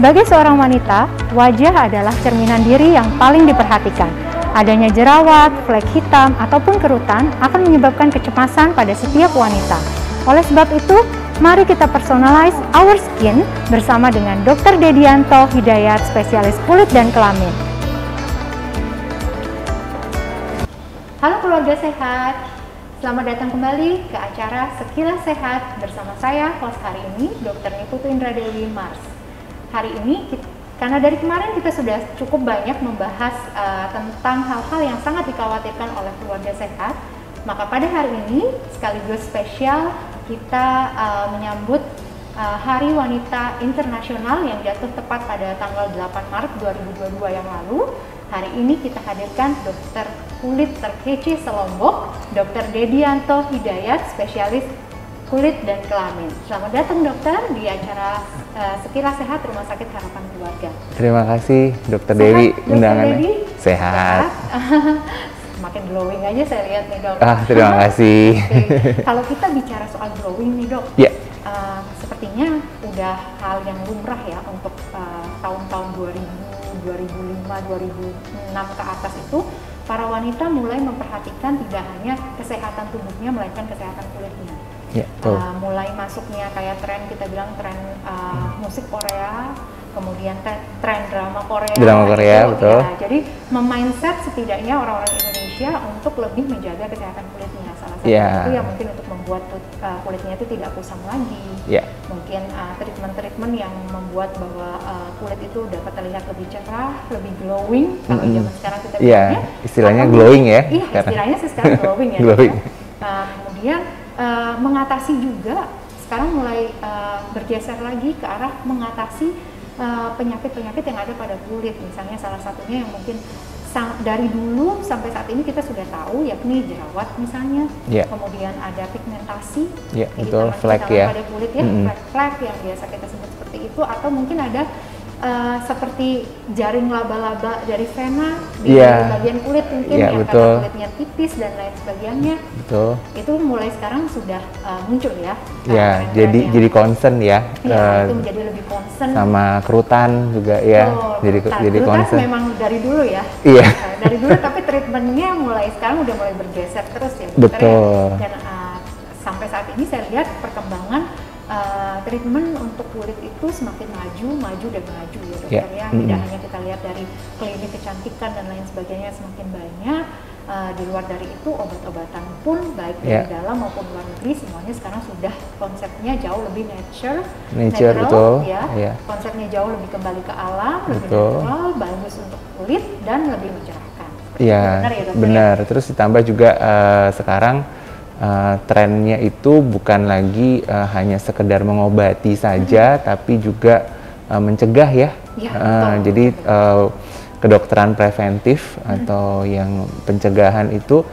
Sebagai seorang wanita, wajah adalah cerminan diri yang paling diperhatikan. Adanya jerawat, flek hitam, ataupun kerutan akan menyebabkan kecemasan pada setiap wanita. Oleh sebab itu, mari kita personalize our skin bersama dengan Dr. Dedianto Hidayat, spesialis kulit dan kelamin. Halo keluarga sehat, selamat datang kembali ke acara Sekilas Sehat bersama saya, host hari ini, Dr. Niputu Indra Dewi Mars. Hari ini, karena dari kemarin kita sudah cukup banyak membahas tentang hal-hal yang sangat dikhawatirkan oleh keluarga sehat, maka pada hari ini sekaligus spesial kita menyambut Hari Wanita Internasional yang jatuh tepat pada tanggal 8 Maret 2022 yang lalu. Hari ini kita hadirkan dokter kulit terkece selombok, Dr. Dedianto Hidayat, spesialis kulit dan kelamin. Selamat datang dokter di acara Sekilas Sehat Rumah Sakit Harapan Keluarga. Terima kasih Dr. Dewi undangannya. Sehat. Makin glowing aja saya lihat nih dok. Terima kasih. Kalau kita bicara soal glowing nih dok, sepertinya udah hal yang lumrah ya untuk tahun-tahun 2005, 2006 ke atas itu para wanita mulai memperhatikan tidak hanya kesehatan tubuhnya melainkan kesehatan kulitnya. Mulai masuknya kayak tren, kita bilang tren musik Korea, kemudian tren drama Korea. Drama Korea, gitu, betul. Ya. Jadi memindset setidaknya orang-orang Indonesia untuk lebih menjaga kesehatan kulitnya. Salah satu itu ya mungkin untuk membuat kulitnya itu tidak kusam lagi. Mungkin treatment-treatment yang membuat bahwa kulit itu dapat terlihat lebih cerah, lebih glowing. Kalau zaman sekarang kita bilangnya. Istilahnya glowing ya. Iya, istilahnya sih sekarang glowing ya. Glowing. Kemudian mengatasi juga sekarang mulai bergeser lagi ke arah mengatasi penyakit-penyakit yang ada pada kulit. Misalnya salah satunya yang mungkin dari dulu sampai saat ini kita sudah tahu, yakni jerawat misalnya, kemudian ada pigmentasi, betul, flek ya, pada kulit ya, flek yang biasa kita sebut seperti itu, atau mungkin ada seperti jaring laba-laba dari vena di bagian kulit mungkin yang karena kulitnya tipis dan lain sebagainya. Itu mulai sekarang sudah muncul ya. Jadi concern ya. Itu menjadi lebih concern. Sama kerutan juga ya. Jadi concern. Memang dari dulu ya. Dari dulu, tapi treatmentnya mulai sekarang udah mulai bergeser terus ya. Betul. Dan sampai saat ini saya lihat perkembangan treatment untuk kulit itu semakin maju dan maju ya dokter ya. Tidak hanya kita lihat dari klinik kecantikan dan lain sebagainya semakin banyak, di luar dari itu obat-obatan pun baik dari dalam maupun luar negeri semuanya sekarang sudah konsepnya jauh lebih natural betul. Konsepnya jauh lebih kembali ke alam, lebih natural, bagus untuk kulit dan lebih mencerahkan. Benar ya dokter? Benar. Terus ditambah juga sekarang trennya itu bukan lagi hanya sekedar mengobati saja, tapi juga mencegah ya. Jadi kedokteran preventif atau yang pencegahan itu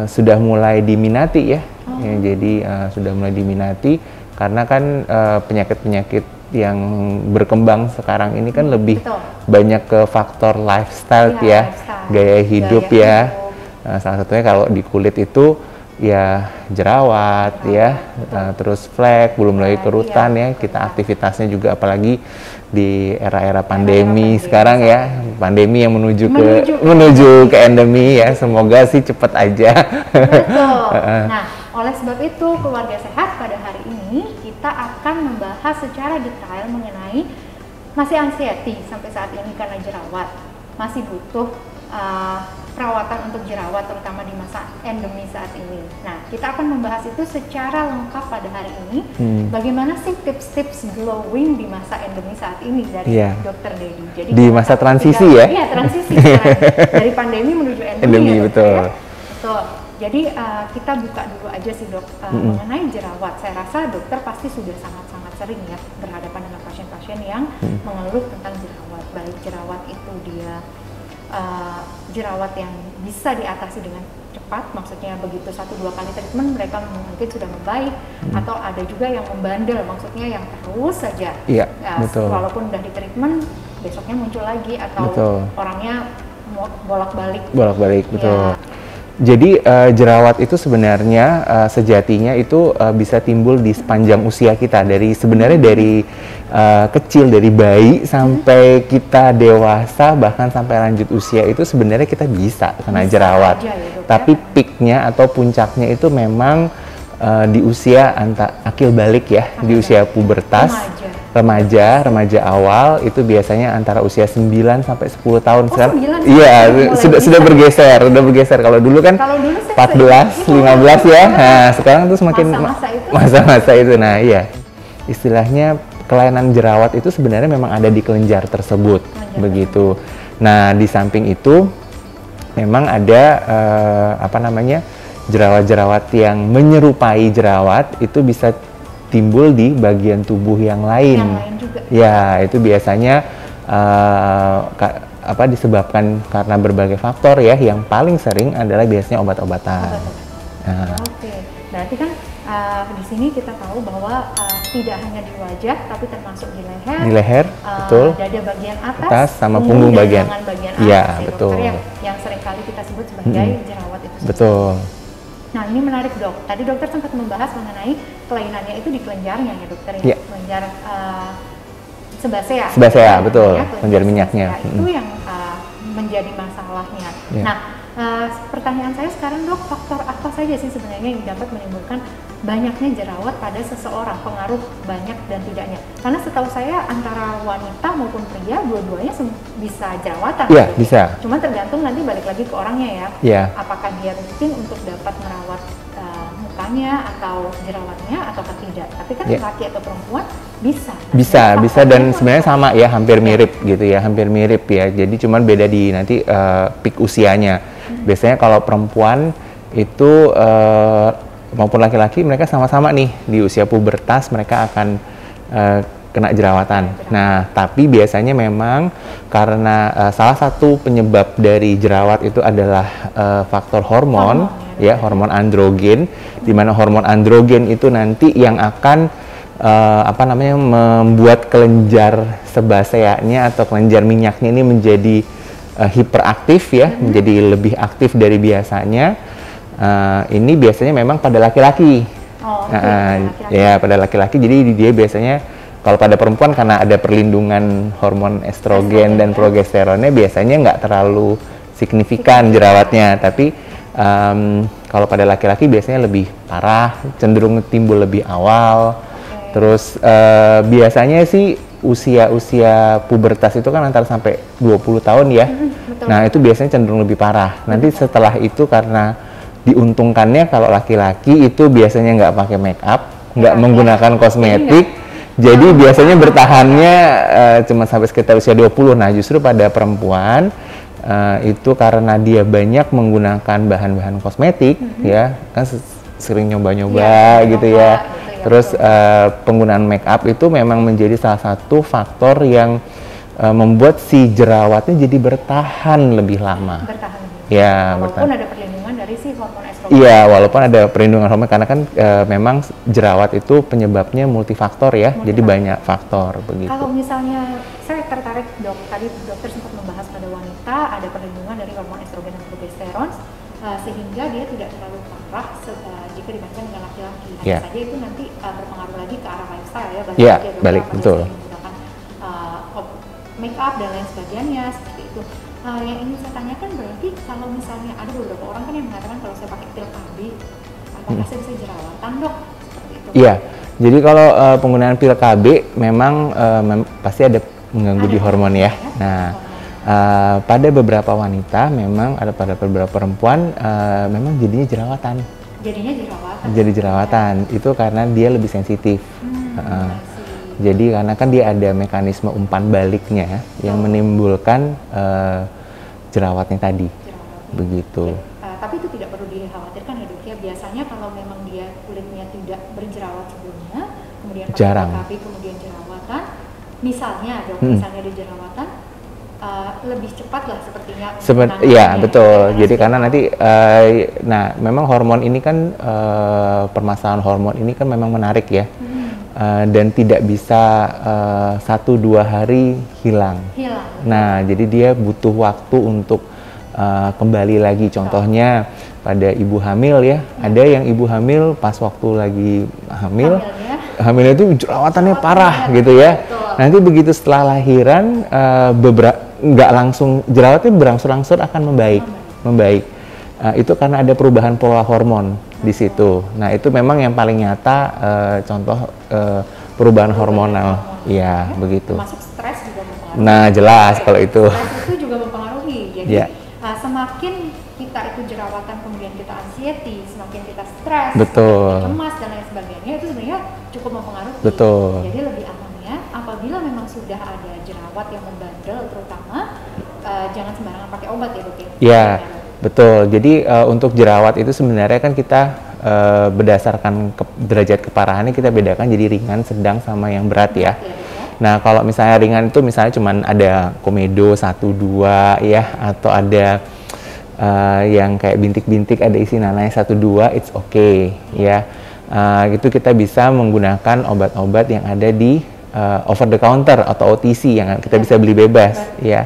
sudah mulai diminati ya. Jadi sudah mulai diminati karena kan penyakit-penyakit yang berkembang sekarang ini kan lebih banyak ke faktor lifestyle gaya hidup ya. Salah satunya kalau di kulit itu ya jerawat terus flek, belum lagi kerutan ya. Kita aktivitasnya juga apalagi di era-era pandemi sekarang ya, pandemi yang menuju ke endemi ya. Semoga sih cepat aja. Betul. Nah, oleh sebab itu keluarga sehat pada hari ini kita akan membahas secara detail mengenai masih anxiety sampai saat ini karena jerawat, masih butuh perawatan untuk jerawat terutama di masa endemi saat ini. Nah, kita akan membahas itu secara lengkap pada hari ini. Bagaimana sih tips-tips glowing di masa endemi saat ini dari Dr. Dedi? Jadi di masa transisi ya? Iya, transisi dari pandemi menuju endemi ya, betul. Betul. Jadi kita buka dulu aja sih dok, mengenai jerawat. Saya rasa dokter pasti sudah sangat-sangat sering ya berhadapan dengan pasien-pasien yang mengeluh tentang jerawat. Baik jerawat itu dia jerawat yang bisa diatasi dengan cepat, maksudnya begitu 1-2 kali treatment mereka mungkin sudah membaik, atau ada juga yang membandel, maksudnya yang terus saja walaupun udah di treatment besoknya muncul lagi atau orangnya bolak-balik betul. Jadi jerawat itu sebenarnya sejatinya itu bisa timbul di sepanjang usia kita, sebenarnya dari kecil, dari bayi sampai kita dewasa, bahkan sampai lanjut usia itu sebenarnya kita bisa kena jerawat. Aja ya, tapi peaknya atau puncaknya itu memang di usia akil balik ya, di usia pubertas. Remaja awal itu biasanya antara usia 9 sampai 10 tahun. Sekarang iya, sudah bergeser. Kalau dulu kan 14, 15 ya. Nah, sekarang tuh semakin masa-masa itu. Nah, iya. Istilahnya kelainan jerawat itu sebenarnya memang ada di kelenjar tersebut, begitu. Nah, di samping itu memang ada jerawat-jerawat yang menyerupai jerawat itu bisa timbul di bagian tubuh yang lain. Yang lain juga. Ya, itu biasanya disebabkan karena berbagai faktor ya. Yang paling sering adalah biasanya obat-obatan. Nah. Oke, berarti kan di sini kita tahu bahwa tidak hanya di wajah, tapi termasuk di leher. Di leher, betul. Dada bagian atas sama punggung bagian. Iya, betul. Yang seringkali kita sebut sebagai jerawat itu. Betul. Nah, ini menarik dok. Tadi dokter sempat membahas mengenai kelainannya itu di kelenjarnya ya dokter ya. Kelenjar sebasea. Sebasea, betul. Kelenjar minyaknya. Itu yang menjadi masalahnya. Nah, pertanyaan saya sekarang dok, faktor apa saja sih sebenarnya yang dapat menimbulkan banyaknya jerawat pada seseorang, pengaruh banyak dan tidaknya? Karena setahu saya antara wanita maupun pria dua-duanya bisa jerawatan. Iya, bisa. Cuma tergantung nanti balik lagi ke orangnya ya. Iya. Apakah dia rutin untuk dapat merawat mukanya atau jerawatnya atau tidak. Tapi kan laki atau perempuan bisa. Bisa dan sebenarnya sama ya, hampir mirip gitu ya, hampir mirip ya. Jadi cuman beda di nanti peak usianya. Biasanya kalau perempuan itu maupun laki-laki mereka sama-sama nih di usia pubertas mereka akan kena jerawatan. Nah, tapi biasanya memang karena salah satu penyebab dari jerawat itu adalah faktor hormon ya, hormon androgen, di mana hormon androgen itu nanti yang akan membuat kelenjar sebaseanya atau kelenjar minyaknya ini menjadi hiperaktif ya, menjadi lebih aktif dari biasanya. Ini biasanya memang pada laki-laki. Ya, pada laki-laki. Jadi dia biasanya kalau pada perempuan karena ada perlindungan hormon estrogen dan progesteronnya biasanya nggak terlalu signifikan jerawatnya. Tapi kalau pada laki-laki biasanya lebih parah, cenderung timbul lebih awal. Terus biasanya sih usia pubertas itu kan antara sampai 20 tahun ya. Nah, itu biasanya cenderung lebih parah. Nanti setelah itu karena diuntungkannya kalau laki-laki itu biasanya nggak pakai make up, nggak menggunakan kosmetik, jadi biasanya bertahannya cuma sampai sekitar usia 20. Nah, justru pada perempuan itu karena dia banyak menggunakan bahan-bahan kosmetik ya, kan sering nyoba-nyoba gitu ya. Terus penggunaan make up itu memang menjadi salah satu faktor yang membuat si jerawatnya jadi bertahan lebih lama. Ya, walaupun ada perlindungan dari si hormon estrogen. Iya, walaupun ada perlindungan hormon karena kan memang jerawat itu penyebabnya multifaktor ya, jadi banyak faktor begitu. Kalau misalnya saya tertarik dok, tadi dokter sempat membahas pada wanita ada perlindungan dari hormon estrogen dan progesteron sehingga dia tidak terlalu parah jika dibandingkan dengan laki-laki. Hanya saja itu nanti berpengaruh lagi ke arah lifestyle ya, balik betul. Menggunakan make up dan lain sebagainya seperti itu. Yang ingin saya tanyakan berarti kalau misalnya ada beberapa orang kan yang mengatakan kalau saya pakai pil KB, apakah saya bisa jerawatan dok? Seperti itu. Iya, jadi kalau penggunaan pil KB memang pasti ada mengganggu di hormon ya. Nah, pada beberapa wanita memang ada, pada beberapa perempuan memang jadinya jerawatan. Jadi jerawatan itu karena dia lebih sensitif. Jadi karena kan dia ada mekanisme umpan baliknya yang menimbulkan jerawatnya tadi, begitu. Tapi itu tidak perlu dikhawatirkan ya dok ya. Biasanya kalau memang dia kulitnya tidak berjerawat sebelumnya, kemudian pakai KB kemudian jerawatan, misalnya dok, misalnya ada jerawatan, lebih cepat lah sepertinya. Iya betul. Jadi karena nanti, nah memang hormon ini kan permasalahan hormon ini kan memang menarik ya. Dan tidak bisa 1-2 hari hilang. Nah, jadi dia butuh waktu untuk kembali lagi. Contohnya pada ibu hamil ya. Ada yang ibu hamil pas waktu lagi hamilnya itu jerawatannya parah gitu ya. Betul. Nanti begitu setelah lahiran nggak langsung, jerawatnya berangsur-angsur akan membaik. Itu karena ada perubahan pola hormon di situ. Nah itu memang yang paling nyata contoh perubahan hormonal. Iya begitu. Termasuk stres juga mempengaruhi. Nah jelas kalau itu. Stres itu juga mempengaruhi. Jadi Yeah. Semakin kita itu jerawatan, kemudian kita anxiety, semakin kita stres, Betul. cemas dan lain sebagainya, itu sebenarnya cukup mempengaruhi. Betul. Jadi lebih amannya apabila memang sudah ada jerawat yang membandel, terutama jangan sembarangan pakai obat ya dok ya. Ya betul. Jadi untuk jerawat itu sebenarnya kan kita berdasarkan derajat keparahannya kita bedakan jadi ringan, sedang sama yang berat ya. Nah kalau misalnya ringan itu misalnya cuman ada komedo 1-2 ya, atau ada yang kayak bintik-bintik ada isi nananya 1-2, it's okay ya. Itu kita bisa menggunakan obat-obat yang ada di over the counter atau OTC yang kita bisa beli bebas ya.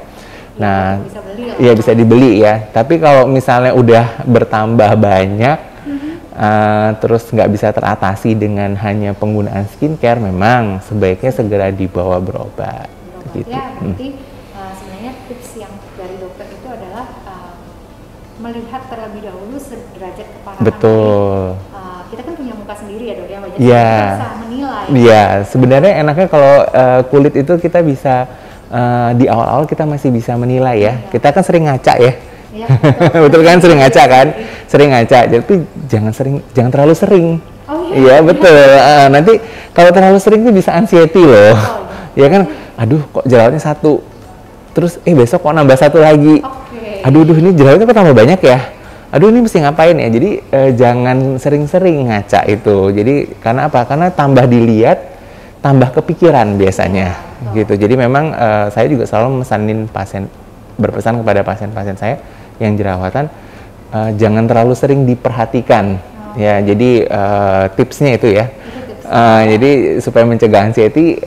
Nah, ya bisa dibeli ya. Tapi kalau misalnya udah bertambah banyak, terus nggak bisa teratasi dengan hanya penggunaan skincare, memang sebaiknya segera dibawa berobat. Gitu. Ya, berarti sebenarnya tips yang dari dokter itu adalah melihat terlebih dahulu derajat keparahan. Betul. Kita kan punya muka sendiri ya dok ya, wajah Ya. kita bisa menilai. Iya, sebenarnya enaknya kalau kulit itu kita bisa di awal-awal kita masih bisa menilai ya. Kita kan sering ngaca ya. Ya, betul kan, sering ngaca kan, sering ngaca. Tapi jangan terlalu sering. Oh Iya betul. Nanti kalau terlalu sering itu bisa anxiety loh. Ya kan, aduh kok jerawatnya 1, terus besok kok nambah 1 lagi. Aduh ini jerawatnya kok tambah banyak ya. Aduh ini mesti ngapain ya. Jadi jangan sering-sering ngaca itu. Jadi karena apa? Karena tambah dilihat, tambah kepikiran biasanya. Gitu. Jadi memang saya juga selalu berpesan kepada pasien-pasien saya yang jerawatan, jangan terlalu sering diperhatikan. Ya, jadi tipsnya itu ya. Jadi supaya mencegah anxiety,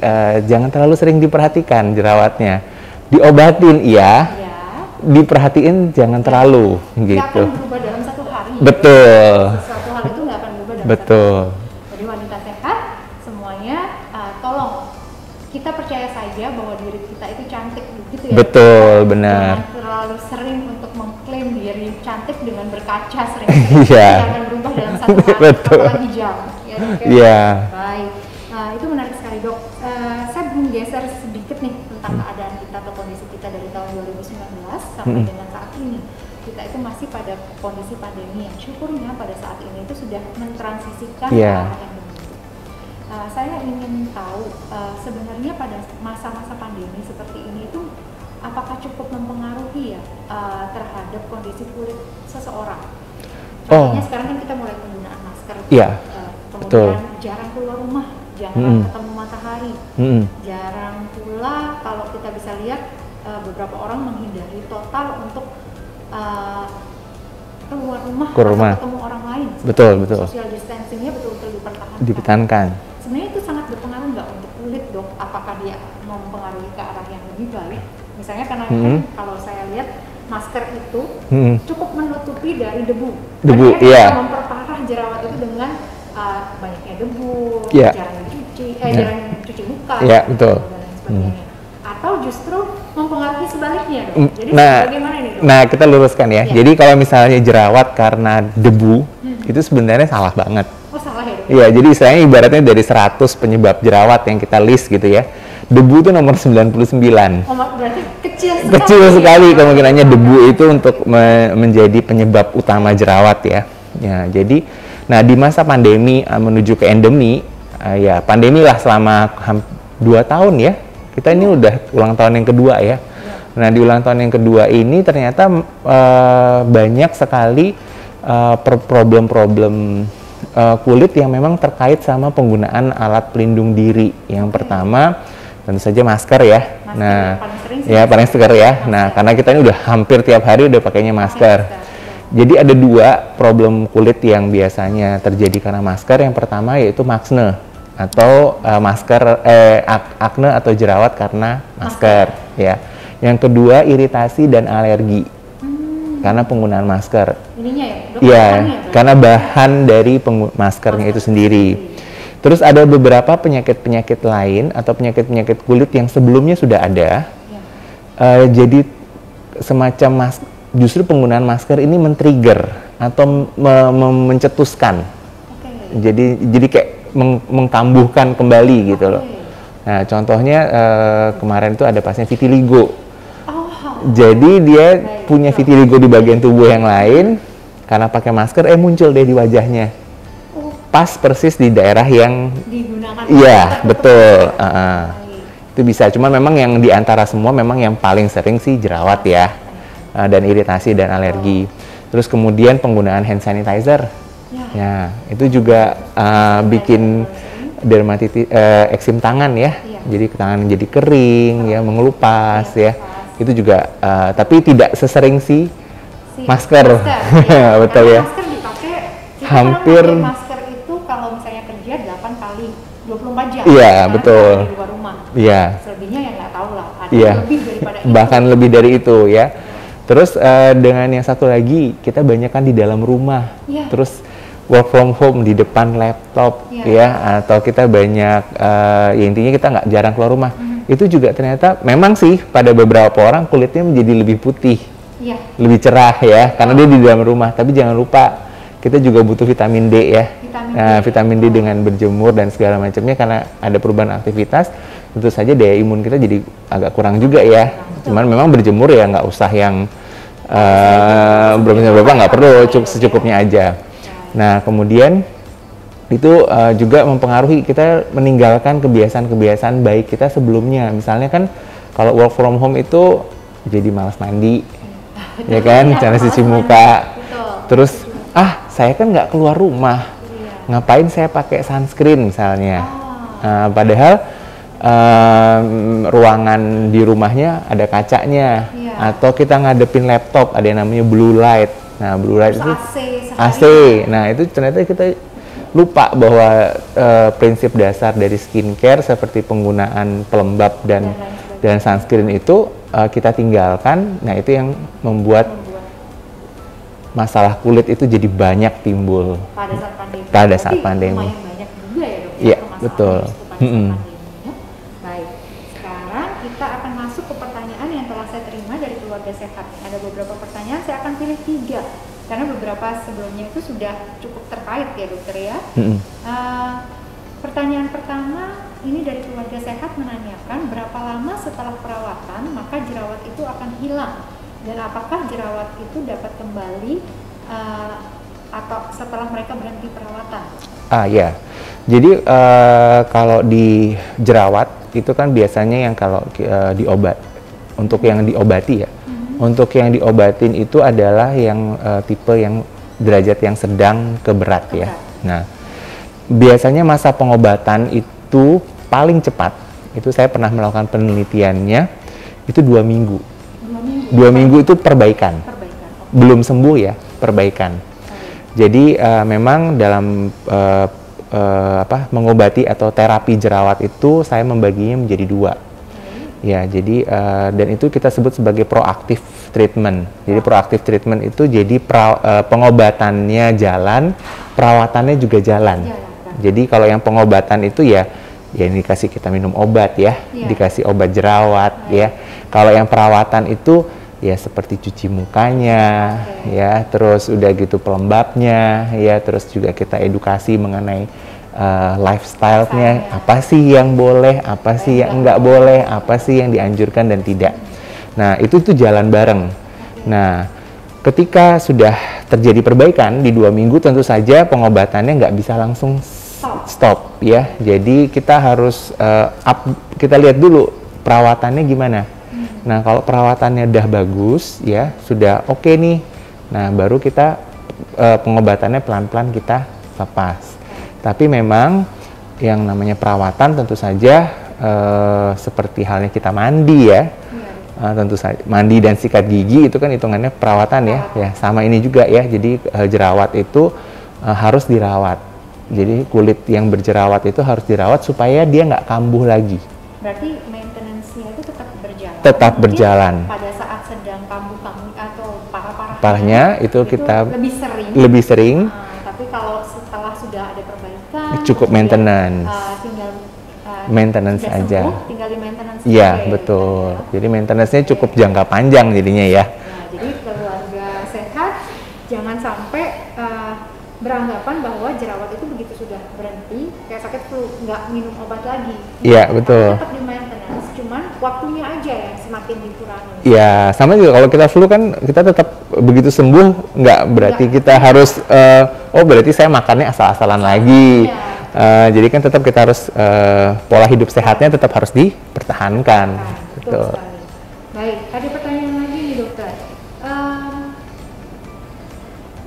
jangan terlalu sering diperhatikan jerawatnya. Diobatin iya, diperhatiin jangan terlalu gitu. Nggak akan berubah dalam 1 hari. Betul. Suatu hal itu nggak akan berubah dalam Betul. 1 hari. Jadi wanita sehat semuanya, tolong kita percaya saja bahwa diri kita itu cantik gitu ya. Betul, benar. Jangan terlalu sering untuk mengklaim diri cantik dengan berkaca sering. Iya. Tidak akan berubah dalam 1 hari. Betul. Apalagi jam. Ya, dok, ya? Iya. Baik. Itu menarik sekali dok. Saya menggeser sedikit nih tentang keadaan kita atau kondisi kita dari tahun 2019 sampai dengan saat ini. Kita itu masih pada kondisi pandemi yang syukurnya pada saat ini itu sudah mentransisikan ke arah yang benar. Saya ingin tahu sebenarnya pada masa-masa pandemi seperti ini itu apakah cukup mempengaruhi ya terhadap kondisi kulit seseorang? Contohnya sekarang kan kita mulai penggunaan masker, kemudian jarang keluar rumah, jarang ketemu matahari, jarang pula kalau kita bisa lihat beberapa orang menghindari total untuk keluar rumah atau ketemu orang lain. Betul. Social distancingnya betul-betul dipertahankan. Sebenarnya itu sangat berpengaruh nggak untuk kulit dok? Apakah dia mempengaruhi ke arah yang lebih baik? Misalnya karena kalau saya lihat masker itu cukup menutupi dari debu. Iya. Memperparah jerawat itu dengan banyaknya debu, jarang cuci muka, betul. dan lain sebagainya. Atau justru mempengaruhi sebaliknya dok? Jadi bagaimana ini dok? Nah kita luruskan ya. Jadi kalau misalnya jerawat karena debu, itu sebenarnya salah banget. Oh salah ya dok? Iya, jadi istilahnya ibaratnya dari 100 penyebab jerawat yang kita list gitu ya, debu itu nomor 99. Oh, berarti kecil sekali. Kecil sekali kemungkinannya debu itu untuk menjadi penyebab utama jerawat ya. Ya, jadi nah di masa pandemi menuju ke endemi, ya pandemi lah selama 2 tahun ya. Kita ini udah ulang tahun yang kedua ya. Nah, di ulang tahun yang kedua ini ternyata banyak sekali problem-problem kulit yang memang terkait sama penggunaan alat pelindung diri. Yang pertama tentu saja masker ya. Paling sering ya. Nah, karena kita ini udah hampir tiap hari udah pakainya masker. Jadi ada 2 problem kulit yang biasanya terjadi karena masker. Yang pertama yaitu maksne atau akne atau jerawat karena masker ya. Yang kedua iritasi dan alergi karena penggunaan masker. ininya ya? Iya, karena bahan dari maskernya itu sendiri. Terus ada beberapa penyakit-penyakit lain atau penyakit-penyakit kulit yang sebelumnya sudah ada. Jadi semacam justru penggunaan masker ini men-trigger atau mencetuskan. Jadi kayak mengkambuhkan kembali gitu loh. Nah, contohnya kemarin itu ada pasien vitiligo. Jadi dia punya vitiligo di bagian tubuh yang lain, karena pakai masker muncul deh di wajahnya. Pas persis di daerah yang digunakan. Iya, betul. Itu bisa. Cuman memang yang di antara semua memang yang paling sering sih jerawat ya. Dan iritasi dan alergi. Terus kemudian penggunaan hand sanitizer. Ya, itu juga bikin dermatitis, eksim tangan ya. Jadi tangan jadi kering ya, mengelupas ya. Itu juga tapi tidak sesering si masker. Betul ya. Masker dipakai hampir masker itu kalau misalnya kerja 8 kali 24 jam. Iya, betul. Di luar rumah. Iya. Selebihnya yang nggak tahu lah. Ada lebih daripada itu. Bahkan lebih dari itu ya. Terus dengan yang satu lagi, kita banyak kan di dalam rumah. Terus work from home di depan laptop ya, atau kita banyak ya intinya kita nggak jarang keluar rumah. Itu juga ternyata memang sih pada beberapa orang kulitnya menjadi lebih putih, lebih cerah ya, karena dia di dalam rumah. Tapi jangan lupa kita juga butuh vitamin D ya. Vitamin D dengan berjemur dan segala macamnya, karena ada perubahan aktivitas, tentu saja daya imun kita jadi agak kurang juga ya. Cuman memang berjemur ya nggak usah yang berapa nggak perlu, secukupnya aja. Nah kemudian itu juga mempengaruhi kita meninggalkan kebiasaan-kebiasaan baik kita sebelumnya. Misalnya kan kalau work from home itu jadi malas mandi, ya kan, cara cuci muka. Terus saya kan nggak keluar rumah, ngapain saya pakai sunscreen misalnya. Padahal ruangan di rumahnya ada kacanya, atau kita ngadepin laptop ada yang namanya blue light. Nah blue light itu AC. Nah itu ternyata kita lupa bahwa prinsip dasar dari skincare seperti penggunaan pelembab dan sunscreen itu kita tinggalkan. Nah itu yang membuat masalah kulit itu jadi banyak timbul pada saat pandemi. Lumayan banyak juga ya dok. Iya betul. Baik, sekarang kita akan masuk ke pertanyaan yang telah saya terima dari keluarga sehat. Ada beberapa pertanyaan, saya akan pilih 3 karena beberapa sebelumnya itu sudah cukup terkait ya dokter ya. Pertanyaan pertama ini dari keluarga sehat menanyakan berapa lama setelah perawatan maka jerawat itu akan hilang, dan apakah jerawat itu dapat kembali atau setelah mereka berhenti perawatan? Ya, jadi kalau di jerawat itu kan biasanya yang kalau diobat, untuk yang diobati ya. Untuk yang diobatin itu adalah yang tipe yang derajat yang sedang ke berat ya. Nah, biasanya masa pengobatan itu paling cepat, itu saya pernah melakukan penelitiannya, itu 2 minggu. 2 minggu itu perbaikan. Belum sembuh ya, perbaikan. Jadi memang dalam mengobati atau terapi jerawat itu saya membaginya menjadi 2. Ya, jadi dan itu kita sebut sebagai proaktif treatment. Jadi proaktif treatment itu jadi pengobatannya jalan, perawatannya juga jalan. Jadi kalau yang pengobatan itu ya dikasih kita minum obat ya, dikasih obat jerawat ya. Kalau yang perawatan itu ya seperti cuci mukanya ya, terus udah gitu pelembabnya ya, terus juga kita edukasi mengenai lifestyle-nya, apa sih yang boleh, apa sih yang enggak boleh, apa sih yang dianjurkan dan tidak. Nah, itu tuh jalan bareng. Nah, ketika sudah terjadi perbaikan di 2 minggu, tentu saja pengobatannya nggak bisa langsung stop ya. Jadi kita harus kita lihat dulu perawatannya gimana. Nah, kalau perawatannya udah bagus ya, sudah oke nih. Nah, baru kita pengobatannya pelan-pelan kita lepas. Tapi memang yang namanya perawatan tentu saja seperti halnya kita mandi ya, tentu saja mandi dan sikat gigi itu kan hitungannya perawatan ya, sama ini juga ya. Jadi jerawat itu harus dirawat. Jadi kulit yang berjerawat itu harus dirawat supaya dia nggak kambuh lagi. Berarti maintenance-nya itu tetap berjalan. Tetap berjalan. Pada saat sedang kambuh atau parah-parah parahnya itu kita lebih sering. Tapi kalau setelah sudah ada perbaikan, cukup maintenance. Tinggal maintenance aja. Tinggal di maintenance. Iya, betul. Ya. Jadi maintenance-nya cukup jangka panjang jadinya ya. Nah, jadi keluarga sehat jangan sampai beranggapan bahwa jerawat itu begitu sudah berhenti kayak sakit flu nggak minum obat lagi. Iya, betul. Tetap di maintenance, cuman waktunya aja yang semakin dikurangi. Iya, sama juga kalau kita flu kan kita tetap begitu sembuh nggak berarti kita harus oh berarti saya makannya asal-asalan lagi. Jadi kan tetap kita harus pola hidup sehatnya tetap harus dipertahankan. Betul. Baik, ada pertanyaan lagi nih dokter.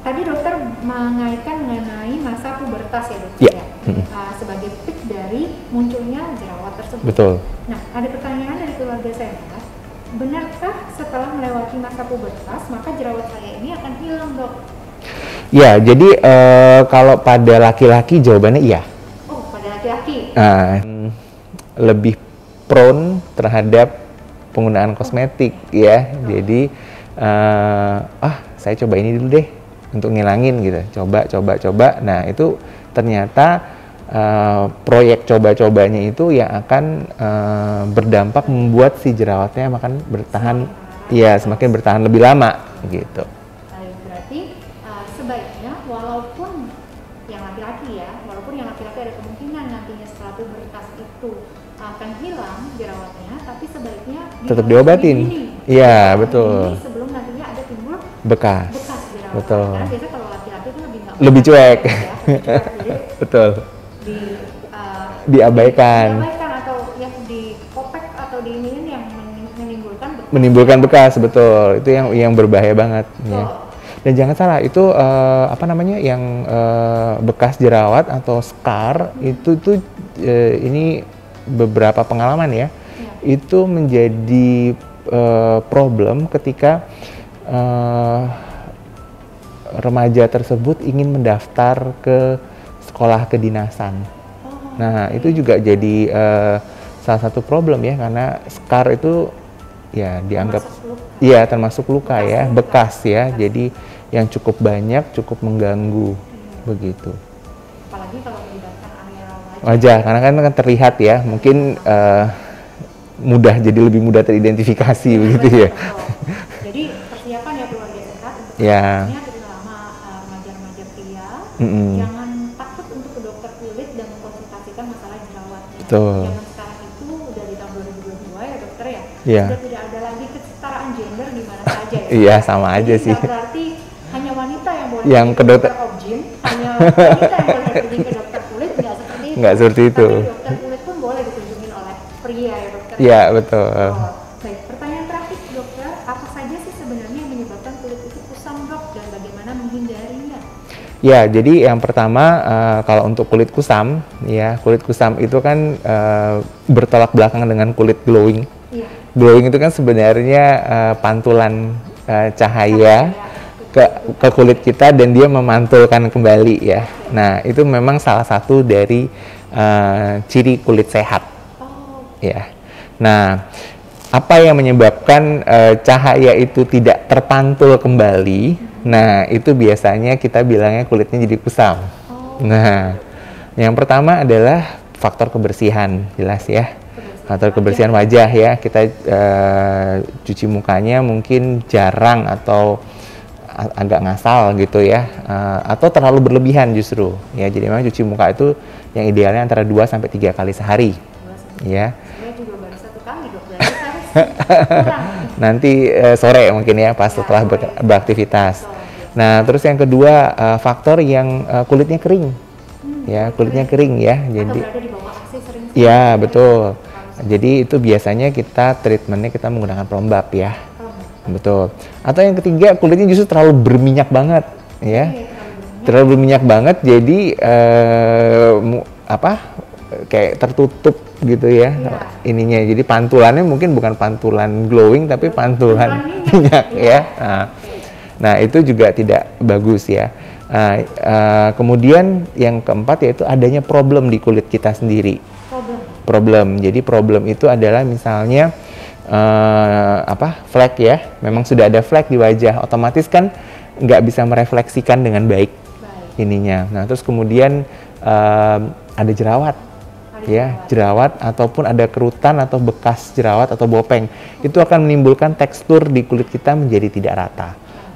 Tadi dokter mengaitkan mengenai masa pubertas ya dokter ya, sebagai peak dari munculnya jerawat tersebut. Betul. Nah, ada pertanyaan dari keluarga sehat, benarkah setelah melewati masa pubertas maka jerawat saya ini akan hilang dok? Ya, jadi kalau pada laki-laki jawabannya iya. Oh, pada laki-laki? Lebih prone terhadap penggunaan kosmetik ya. Jadi saya coba ini dulu deh untuk ngilangin gitu. Coba. Nah, itu ternyata proyek coba-cobanya itu yang akan berdampak membuat si jerawatnya akan bertahan semakin bertahan lebih lama gitu. Berarti sebaiknya walaupun yang laki-laki ada kemungkinan nantinya setelah pubertas itu akan hilang jerawatnya, tapi sebaiknya tetap diobatin. Iya, betul. Sebelum nantinya ada timbul bekas jerawat. Betul. Karena biasanya kalau laki-laki itu lebih cuek. Betul. Diabaikan atau yang dikopek atau diinin yang menimbulkan bekas, betul. Itu yang berbahaya banget. Ya. Dan jangan salah, itu yang bekas jerawat atau scar itu ini beberapa pengalaman ya. Itu menjadi problem ketika remaja tersebut ingin mendaftar ke sekolah kedinasan. Nah, itu juga jadi salah satu problem ya, karena scar itu ya dianggap termasuk luka ya, bekas ya. Jadi yang cukup banyak, cukup mengganggu begitu. Apalagi kalau melibatkan area wajah, karena kan terlihat ya, mungkin jadi lebih mudah teridentifikasi begitu ya. Jadi persiapan ya keluarga sehat untuk terutama remaja-remaja pria, jangan takut untuk ke dokter kulit dan mengkonsultasikan masalah jerawatnya. Betul. Zaman sekarang itu udah di tahun 2022 ya dokter ya. Iya. Sudah tidak ada lagi kesetaraan gender di mana saja ya. Iya, sama aja sih. Berarti hanya wanita yang boleh ke dokter objin, hanya wanita yang boleh pergi ke dokter kulit, nggak seperti itu. Nggak seperti itu. Tapi dokter kulit pun boleh dikunjungin oleh pria ya dokter. Iya, betul. Baik, pertanyaan terakhir dokter, apa saja sih sebenarnya yang menyebabkan kulit itu kusam dok dan bagaimana menghindarinya? Ya, jadi yang pertama kalau untuk kulit kusam itu kan bertolak belakang dengan kulit glowing. Iya. Glowing itu kan sebenarnya pantulan cahaya ke kulit kita dan dia memantulkan kembali ya. Nah, itu memang salah satu dari ciri kulit sehat. Ya. Nah, apa yang menyebabkan cahaya itu tidak terpantul kembali? Nah, itu biasanya kita bilangnya kulitnya jadi kusam. Nah, yang pertama adalah faktor kebersihan, jelas ya. Faktor kebersihan wajah ya. Kita cuci mukanya mungkin jarang atau agak ngasal gitu ya, atau terlalu berlebihan justru ya. Jadi memang cuci muka itu yang idealnya antara 2 sampai 3 kali sehari ya. Saya juga baru 1 kali dok, nanti sore mungkin ya, pas setelah beraktivitas. Nah, terus yang kedua faktor yang kulitnya kering ya, kulitnya kering ya. Jadi di bawah AC sering ya betul. Jadi itu biasanya kita treatmentnya kita menggunakan pelembab ya. Betul. Atau yang ketiga, kulitnya justru terlalu berminyak banget ya. Terlalu berminyak banget, jadi kayak tertutup gitu ya ininya. Jadi pantulannya mungkin bukan pantulan glowing tapi pantulan minyak ya. Nah, itu juga tidak bagus ya. Kemudian yang keempat yaitu adanya problem di kulit kita sendiri. Problem. Jadi problem itu adalah misalnya flek ya, memang sudah ada flek di wajah, otomatis kan nggak bisa merefleksikan dengan baik ininya. Nah terus kemudian ada jerawat, jerawat ataupun ada kerutan atau bekas jerawat atau bopeng, itu akan menimbulkan tekstur di kulit kita menjadi tidak rata.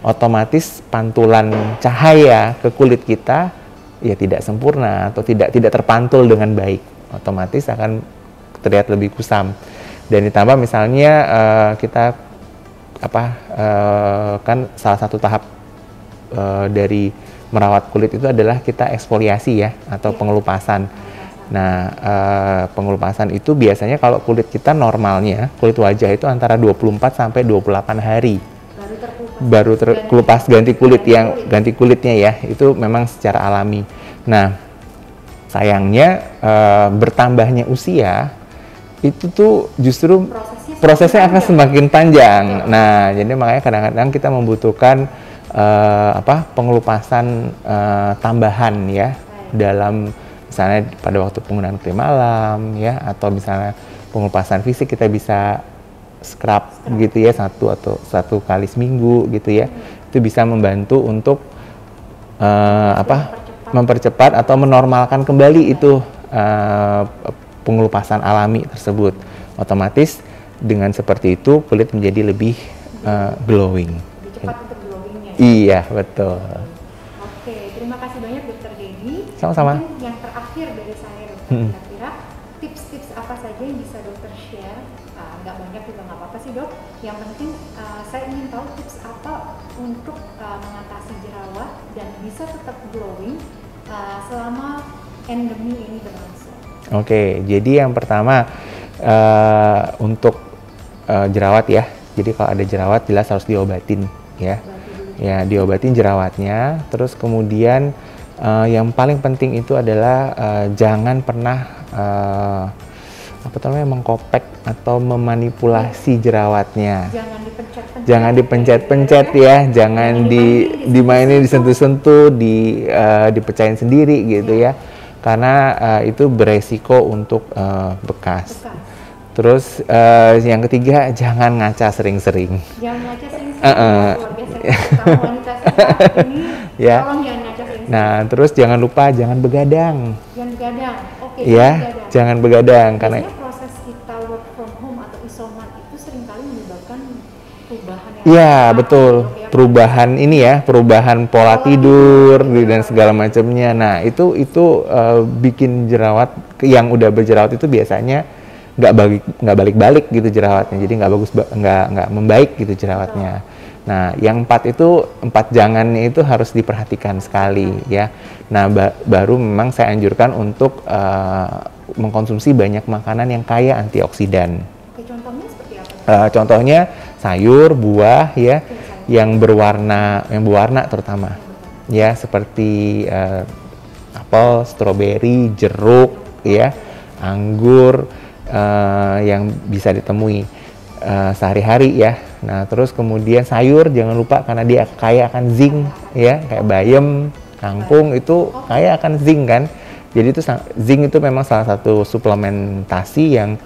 Otomatis pantulan cahaya ke kulit kita ya tidak sempurna atau tidak terpantul dengan baik, otomatis akan terlihat lebih kusam. Dan ditambah misalnya kita kan salah satu tahap dari merawat kulit itu adalah kita eksfoliasi ya atau pengelupasan. Nah, pengelupasan itu biasanya kalau kulit kita normalnya, kulit wajah itu antara 24 sampai 28 hari baru terkelupas ganti kulitnya ya, itu memang secara alami. Nah, sayangnya bertambahnya usia itu tuh justru prosesnya akan semakin panjang. Nah, jadi makanya kadang-kadang kita membutuhkan pengelupasan tambahan ya dalam misalnya pada waktu penggunaan krim malam ya, atau misalnya pengelupasan fisik kita bisa scrub gitu ya, satu kali seminggu gitu ya. Itu bisa membantu untuk mempercepat atau menormalkan kembali itu pengelupasan alami tersebut. Otomatis dengan seperti itu kulit menjadi lebih glowing. Lebih cepat untuk glowingnya. Iya, betul. Oke, terima kasih banyak Dokter Dedi. Sama-sama. Mungkin yang terakhir dari saya Dokter, kira-kira tips-tips apa saja yang bisa Dokter share? Nggak banyak juga nggak apa-apa sih Dok. Yang penting saya ingin tahu tips apa untuk mengatasi jerawat dan bisa tetap glowing selama endemi ini berlangsung. Oke, jadi yang pertama untuk jerawat ya. Jadi kalau ada jerawat jelas harus diobatin ya. Ya, diobatin jerawatnya. Terus kemudian yang paling penting itu adalah jangan pernah mengkopek atau memanipulasi jerawatnya. Jangan dipencet-pencet ya, jangan dimainin, disentuh-sentuh, dipecahin sendiri gitu ya. Karena itu beresiko untuk bekas. Terus yang ketiga, jangan ngaca sering-sering. Jangan ngaca sering-sering. Wanita sehat ini ya. Tolong jangan ngaca sering-sering. Nah, terus jangan lupa jangan begadang. Jangan begadang. Oke, ya, jangan begadang karena proses kita work from home atau isoman itu seringkali menyebabkan perubahan yang betul. Perubahan ini ya, perubahan pola tidur dan segala macamnya. Nah, itu bikin jerawat yang udah berjerawat itu biasanya nggak balik-balik gitu jerawatnya, jadi nggak membaik gitu jerawatnya. Nah, yang 4 jangannya itu harus diperhatikan sekali ya. Nah, baru memang saya anjurkan untuk mengkonsumsi banyak makanan yang kaya antioksidan. Contohnya seperti apa? Contohnya sayur, buah ya, yang berwarna terutama ya, seperti apel, stroberi, jeruk ya, anggur. Yang bisa ditemui sehari-hari ya. Nah, terus kemudian sayur jangan lupa karena dia kaya akan zinc ya, kayak bayam, kangkung itu kaya akan zinc kan. Jadi itu zinc itu memang salah satu suplementasi yang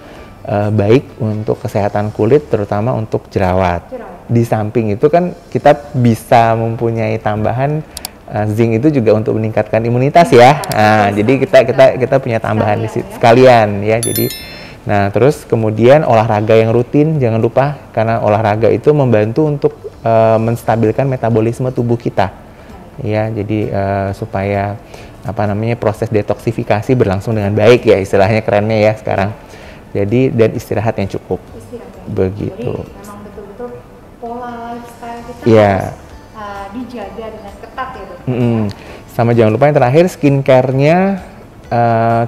baik untuk kesehatan kulit, terutama untuk jerawat. Di samping itu kan kita bisa mempunyai tambahan zinc itu juga untuk meningkatkan imunitas ya. Nah, jadi kita punya tambahan sekalian ya. Jadi nah, terus kemudian olahraga yang rutin jangan lupa, karena olahraga itu membantu untuk menstabilkan metabolisme tubuh kita. Ya, jadi supaya proses detoksifikasi berlangsung dengan baik ya, istilahnya kerennya ya sekarang. Jadi dan istirahat yang cukup. Begitu. Jadi memang betul-betul pola lifestyle kita harus dijaga dengan ketat ya, Dok. Sama jangan lupa yang terakhir, skincare-nya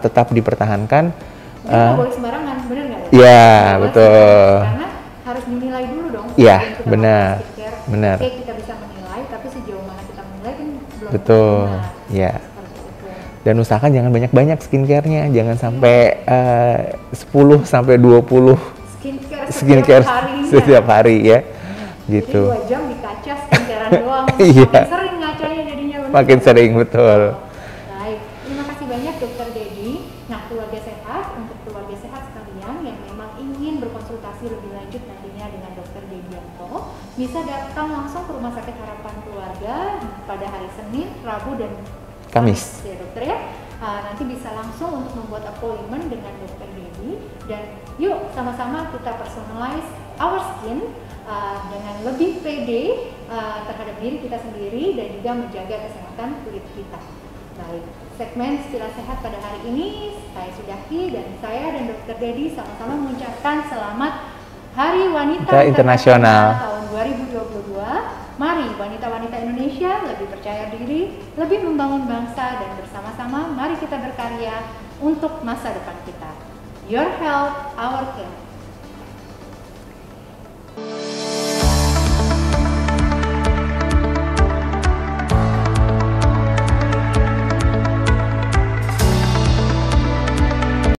tetap dipertahankan. Nggak boleh sembarangan, bener nggak? Iya, betul. Karena harus dinilai dulu dong. Iya, benar. Benar. Oke, kita bisa menilai, tapi sejauh mana kita menilai kan belum. Betul, iya. Dan usahakan jangan banyak-banyak skincare-nya, jangan sampai 10 sampai 20 skincare setiap hari ya. Gitu. Jadi 2 jam di kaca skincarean doang. Makin sering ngacanya jadinya. Makin sering, betul. Baik, terima kasih banyak Dokter Dedi. Nah, keluarga sehat, untuk keluarga sehat sekalian yang memang ingin berkonsultasi lebih lanjut bisa datang langsung ke Rumah Sakit Harapan Keluarga pada hari Senin, Rabu, dan Kamis. Ya dokter ya. Nanti bisa langsung untuk membuat appointment dengan dokter Dedi, dan yuk sama-sama kita personalize our skin dengan lebih pede terhadap diri kita sendiri dan juga menjaga kesehatan kulit kita. Baik, segmen Sekilas Sehat pada hari ini saya sudahi, dan saya dan dokter Dedi sama-sama mengucapkan selamat Hari Wanita Internasional tahun 2022. Mari wanita-wanita Indonesia lebih percaya diri, lebih membangun bangsa, dan bersama-sama mari kita berkarya untuk masa depan kita. Your health, our care.